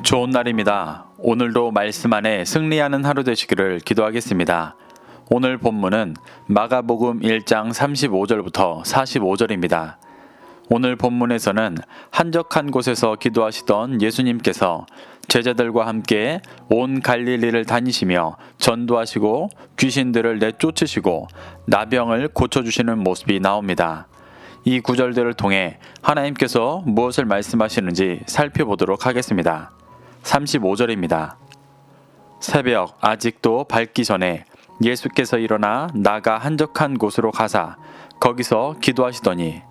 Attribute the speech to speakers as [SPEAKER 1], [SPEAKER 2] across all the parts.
[SPEAKER 1] 좋은 날입니다. 오늘도 말씀 안에 승리하는 하루 되시기를 기도하겠습니다. 오늘 본문은 마가복음 1장 35절부터 45절입니다. 오늘 본문에서는 한적한 곳에서 기도하시던 예수님께서 제자들과 함께 온 갈릴리를 다니시며 전도하시고 귀신들을 내쫓으시고 나병을 고쳐주시는 모습이 나옵니다. 이 구절들을 통해 하나님께서 무엇을 말씀하시는지 살펴보도록 하겠습니다. 35절입니다. 새벽 아직도 밝기 전에 예수께서 일어나 나가 한적한 곳으로 가사 거기서 기도하시더니,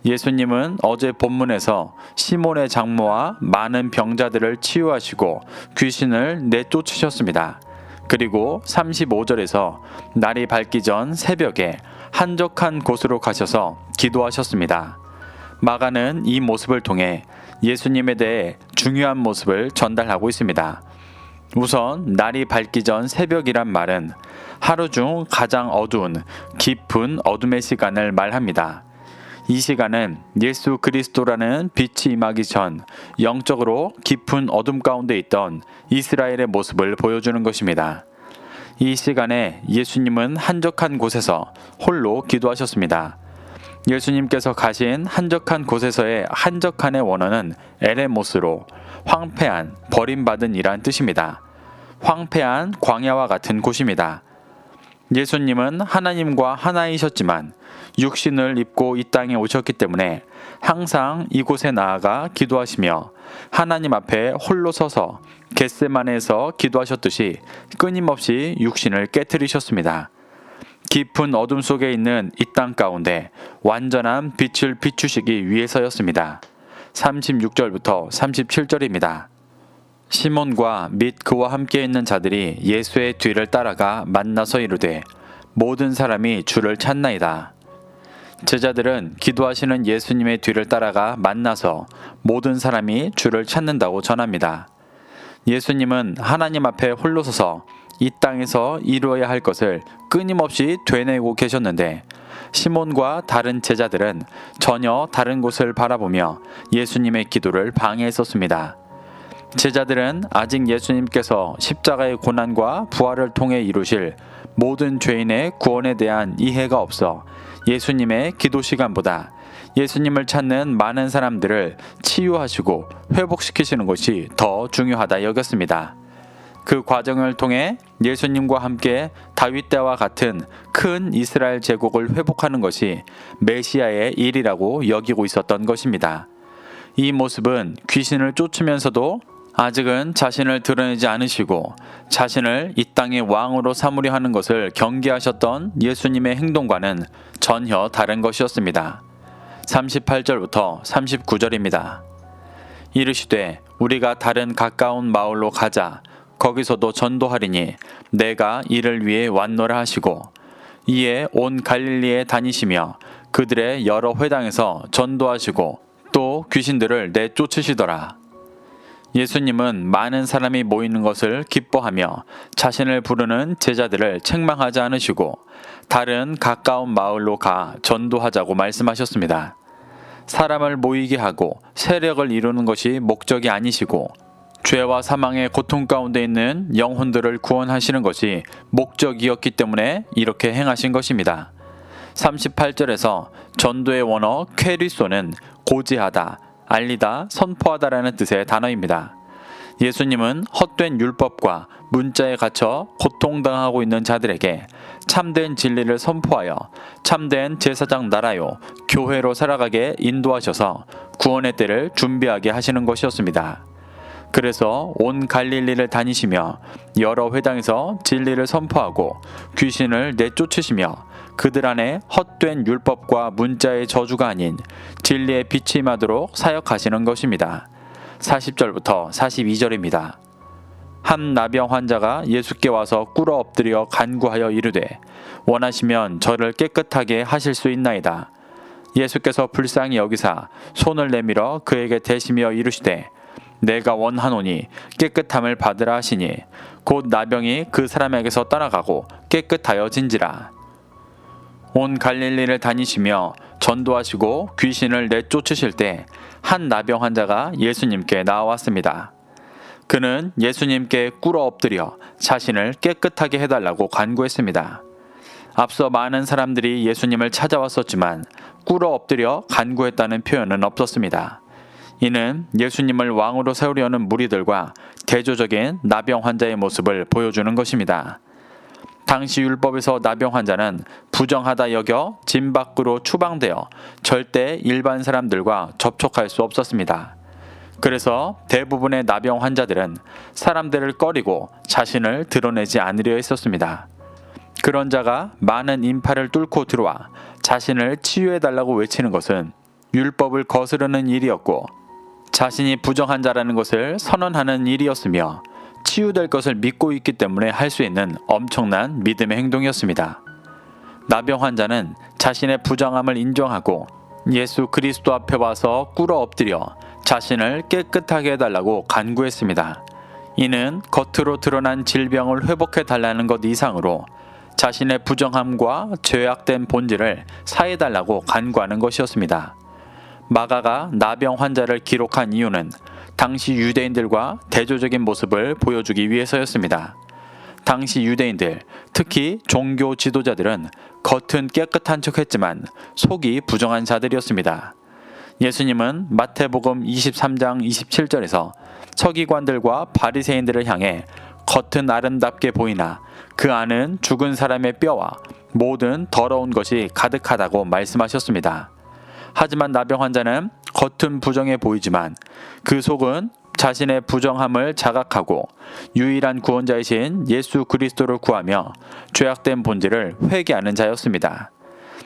[SPEAKER 1] 예수님은 어제 본문에서 시몬의 장모와 많은 병자들을 치유하시고 귀신을 내쫓으셨습니다. 그리고 35절에서 날이 밝기 전 새벽에 한적한 곳으로 가셔서 기도하셨습니다. 마가는 이 모습을 통해 예수님에 대해 중요한 모습을 전달하고 있습니다. 우선 날이 밝기 전 새벽이란 말은 하루 중 가장 어두운 깊은 어둠의 시간을 말합니다. 이 시간은 예수 그리스도라는 빛이 임하기 전 영적으로 깊은 어둠 가운데 있던 이스라엘의 모습을 보여주는 것입니다. 이 시간에 예수님은 한적한 곳에서 홀로 기도하셨습니다. 예수님께서 가신 한적한 곳에서의 한적한의 원어는 에레모스로 황폐한, 버림받은 이란 뜻입니다. 황폐한 광야와 같은 곳입니다. 예수님은 하나님과 하나이셨지만 육신을 입고 이 땅에 오셨기 때문에 항상 이곳에 나아가 기도하시며 하나님 앞에 홀로 서서 겟세마네에서 기도하셨듯이 끊임없이 육신을 깨트리셨습니다. 깊은 어둠 속에 있는 이 땅 가운데 완전한 빛을 비추시기 위해서였습니다. 36절부터 37절입니다. 시몬과 및 그와 함께 있는 자들이 예수의 뒤를 따라가 만나서 이르되 모든 사람이 주를 찾나이다. 제자들은 기도하시는 예수님의 뒤를 따라가 만나서 모든 사람이 주를 찾는다고 전합니다. 예수님은 하나님 앞에 홀로 서서 이 땅에서 이루어야 할 것을 끊임없이 되뇌고 계셨는데 시몬과 다른 제자들은 전혀 다른 곳을 바라보며 예수님의 기도를 방해했었습니다. 제자들은 아직 예수님께서 십자가의 고난과 부활을 통해 이루실 모든 죄인의 구원에 대한 이해가 없어 예수님의 기도 시간보다 예수님을 찾는 많은 사람들을 치유하시고 회복시키시는 것이 더 중요하다 여겼습니다. 그 과정을 통해 예수님과 함께 다윗 때와 같은 큰 이스라엘 제국을 회복하는 것이 메시아의 일이라고 여기고 있었던 것입니다. 이 모습은 귀신을 쫓으면서도 아직은 자신을 드러내지 않으시고 자신을 이 땅의 왕으로 삼으려 하는 것을 경계하셨던 예수님의 행동과는 전혀 다른 것이었습니다. 38절부터 39절입니다. 이르시되 우리가 다른 가까운 마을로 가자. 거기서도 전도하리니 내가 이를 위해 왔노라 하시고 이에 온 갈릴리에 다니시며 그들의 여러 회당에서 전도하시고 또 귀신들을 내쫓으시더라. 예수님은 많은 사람이 모이는 것을 기뻐하며 자신을 부르는 제자들을 책망하지 않으시고 다른 가까운 마을로 가 전도하자고 말씀하셨습니다. 사람을 모이게 하고 세력을 이루는 것이 목적이 아니시고 죄와 사망의 고통 가운데 있는 영혼들을 구원하시는 것이 목적이었기 때문에 이렇게 행하신 것입니다. 38절에서 전도의 원어 쾌리소는 고지하다, 알리다, 선포하다라는 뜻의 단어입니다. 예수님은 헛된 율법과 문자에 갇혀 고통당하고 있는 자들에게 참된 진리를 선포하여 참된 제사장 나라요, 교회로 살아가게 인도하셔서 구원의 때를 준비하게 하시는 것이었습니다. 그래서 온 갈릴리를 다니시며 여러 회당에서 진리를 선포하고 귀신을 내쫓으시며 그들 안에 헛된 율법과 문자의 저주가 아닌 진리의 빛이 임하도록 사역하시는 것입니다. 40절부터 42절입니다. 한 나병 환자가 예수께 와서 꿇어 엎드려 간구하여 이르되 원하시면 저를 깨끗하게 하실 수 있나이다. 예수께서 불쌍히 여기사 손을 내밀어 그에게 대시며 이르시되 내가 원하노니 깨끗함을 받으라 하시니 곧 나병이 그 사람에게서 떠나가고 깨끗하여진지라. 온 갈릴리를 다니시며 전도하시고 귀신을 내쫓으실 때 한 나병 환자가 예수님께 나왔습니다. 그는 예수님께 꿇어 엎드려 자신을 깨끗하게 해달라고 간구했습니다. 앞서 많은 사람들이 예수님을 찾아왔었지만 꿇어 엎드려 간구했다는 표현은 없었습니다. 이는 예수님을 왕으로 세우려는 무리들과 대조적인 나병 환자의 모습을 보여주는 것입니다. 당시 율법에서 나병 환자는 부정하다 여겨 진 밖으로 추방되어 절대 일반 사람들과 접촉할 수 없었습니다. 그래서 대부분의 나병 환자들은 사람들을 꺼리고 자신을 드러내지 않으려 했었습니다. 그런 자가 많은 인파를 뚫고 들어와 자신을 치유해달라고 외치는 것은 율법을 거스르는 일이었고 자신이 부정한 자라는 것을 선언하는 일이었으며 치유될 것을 믿고 있기 때문에 할 수 있는 엄청난 믿음의 행동이었습니다. 나병 환자는 자신의 부정함을 인정하고 예수 그리스도 앞에 와서 꿇어 엎드려 자신을 깨끗하게 해달라고 간구했습니다. 이는 겉으로 드러난 질병을 회복해달라는 것 이상으로 자신의 부정함과 죄악된 본질을 사해달라고 간구하는 것이었습니다. 마가가 나병 환자를 기록한 이유는 당시 유대인들과 대조적인 모습을 보여주기 위해서였습니다. 당시 유대인들, 특히 종교 지도자들은 겉은 깨끗한 척했지만 속이 부정한 자들이었습니다. 예수님은 마태복음 23장 27절에서 서기관들과 바리새인들을 향해 겉은 아름답게 보이나 그 안은 죽은 사람의 뼈와 모든 더러운 것이 가득하다고 말씀하셨습니다. 하지만 나병 환자는 겉은 부정해 보이지만 그 속은 자신의 부정함을 자각하고 유일한 구원자이신 예수 그리스도를 구하며 죄악된 본질을 회개하는 자였습니다.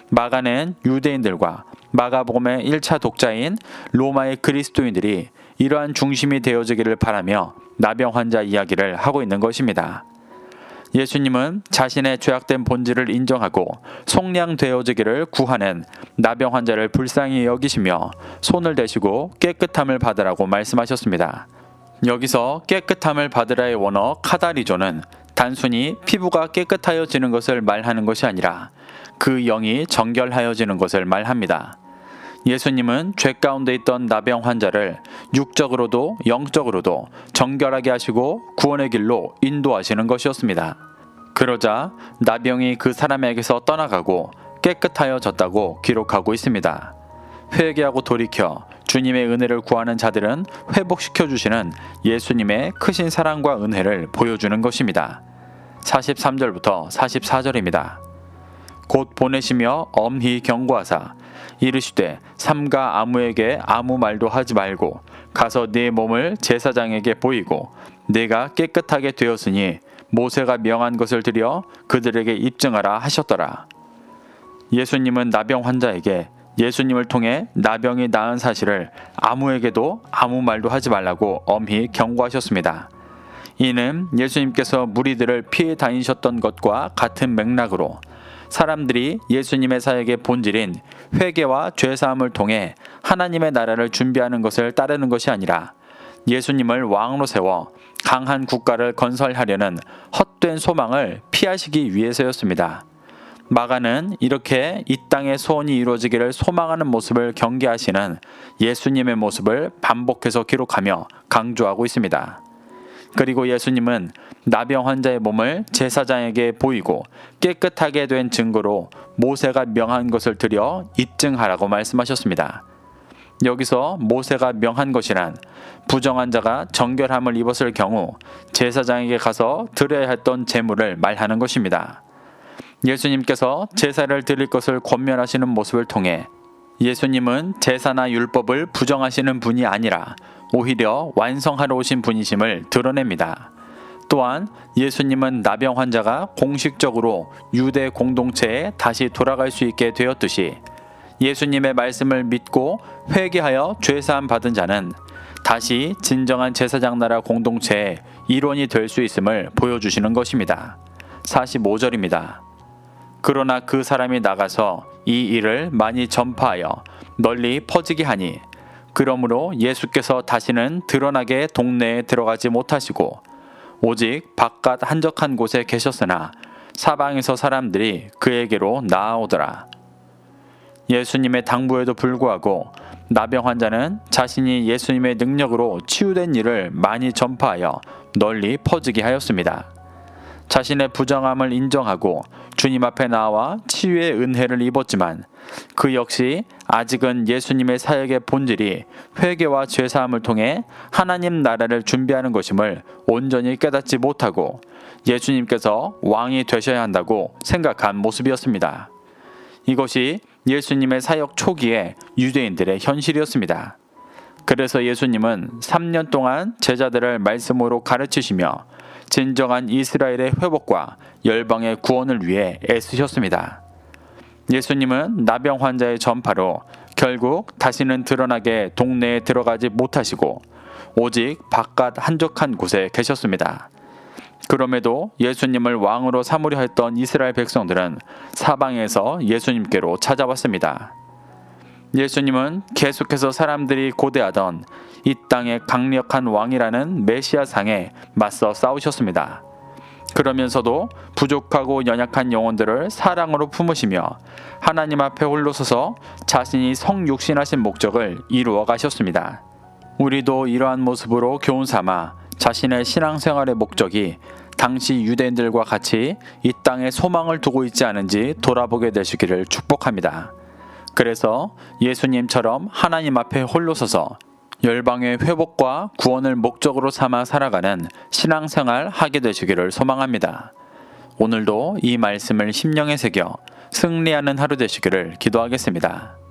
[SPEAKER 1] 마가는 유대인들과 마가복음의 1차 독자인 로마의 그리스도인들이 이러한 중심이 되어지기를 바라며 나병 환자 이야기를 하고 있는 것입니다. 예수님은 자신의 죄악된 본질을 인정하고 속량되어지기를 구하는 나병 환자를 불쌍히 여기시며 손을 대시고 깨끗함을 받으라고 말씀하셨습니다. 여기서 깨끗함을 받으라의 원어 카다리조는 단순히 피부가 깨끗하여지는 것을 말하는 것이 아니라 그 영이 정결하여지는 것을 말합니다. 예수님은 죄 가운데 있던 나병 환자를 육적으로도 영적으로도 정결하게 하시고 구원의 길로 인도하시는 것이었습니다. 그러자 나병이 그 사람에게서 떠나가고 깨끗하여졌다고 기록하고 있습니다. 회개하고 돌이켜 주님의 은혜를 구하는 자들은 회복시켜 주시는 예수님의 크신 사랑과 은혜를 보여주는 것입니다. 43절부터 44절입니다. 곧 보내시며 엄히 경고하사 이르시되 삼가 아무에게 아무 말도 하지 말고 가서 네 몸을 제사장에게 보이고 네가 깨끗하게 되었으니 모세가 명한 것을 드려 그들에게 입증하라 하셨더라. 예수님은 나병 환자에게 예수님을 통해 나병이 나은 사실을 아무에게도 아무 말도 하지 말라고 엄히 경고하셨습니다. 이는 예수님께서 무리들을 피해 다니셨던 것과 같은 맥락으로 사람들이 예수님의 사역의 본질인 회개와 죄사함을 통해 하나님의 나라를 준비하는 것을 따르는 것이 아니라 예수님을 왕으로 세워 강한 국가를 건설하려는 헛된 소망을 피하시기 위해서였습니다. 마가는 이렇게 이 땅의 소원이 이루어지기를 소망하는 모습을 경계하시는 예수님의 모습을 반복해서 기록하며 강조하고 있습니다. 그리고 예수님은 나병 환자의 몸을 제사장에게 보이고 깨끗하게 된 증거로 모세가 명한 것을 드려 입증하라고 말씀하셨습니다. 여기서 모세가 명한 것이란 부정한 자가 정결함을 입었을 경우 제사장에게 가서 드려야 했던 제물을 말하는 것입니다. 예수님께서 제사를 드릴 것을 권면하시는 모습을 통해 예수님은 제사나 율법을 부정하시는 분이 아니라 오히려 완성하러 오신 분이심을 드러냅니다. 또한 예수님은 나병 환자가 공식적으로 유대 공동체에 다시 돌아갈 수 있게 되었듯이 예수님의 말씀을 믿고 회개하여 죄사함 받은 자는 다시 진정한 제사장 나라 공동체의 일원이 될 수 있음을 보여주시는 것입니다. 45절입니다. 그러나 그 사람이 나가서 이 일을 많이 전파하여 널리 퍼지게 하니 그러므로 예수께서 다시는 드러나게 동네에 들어가지 못하시고 오직 바깥 한적한 곳에 계셨으나 사방에서 사람들이 그에게로 나아오더라. 예수님의 당부에도 불구하고 나병 환자는 자신이 예수님의 능력으로 치유된 일을 많이 전파하여 널리 퍼지게 하였습니다. 자신의 부정함을 인정하고 주님 앞에 나와 치유의 은혜를 입었지만 그 역시 아직은 예수님의 사역의 본질이 회개와 죄사함을 통해 하나님 나라를 준비하는 것임을 온전히 깨닫지 못하고 예수님께서 왕이 되셔야 한다고 생각한 모습이었습니다. 이것이 예수님의 사역 초기의 유대인들의 현실이었습니다. 그래서 예수님은 3년 동안 제자들을 말씀으로 가르치시며 진정한 이스라엘의 회복과 열방의 구원을 위해 애쓰셨습니다. 예수님은 나병 환자의 전파로 결국 다시는 드러나게 동네에 들어가지 못하시고 오직 바깥 한적한 곳에 계셨습니다. 그럼에도 예수님을 왕으로 삼으려 했던 이스라엘 백성들은 사방에서 예수님께로 찾아왔습니다. 예수님은 계속해서 사람들이 고대하던 이 땅의 강력한 왕이라는 메시아상에 맞서 싸우셨습니다. 그러면서도 부족하고 연약한 영혼들을 사랑으로 품으시며 하나님 앞에 홀로 서서 자신이 성육신하신 목적을 이루어 가셨습니다. 우리도 이러한 모습으로 교훈 삼아 자신의 신앙생활의 목적이 당시 유대인들과 같이 이 땅에 소망을 두고 있지 않은지 돌아보게 되시기를 축복합니다. 그래서 예수님처럼 하나님 앞에 홀로 서서 열방의 회복과 구원을 목적으로 삼아 살아가는 신앙생활 하게 되시기를 소망합니다. 오늘도 이 말씀을 심령에 새겨 승리하는 하루 되시기를 기도하겠습니다.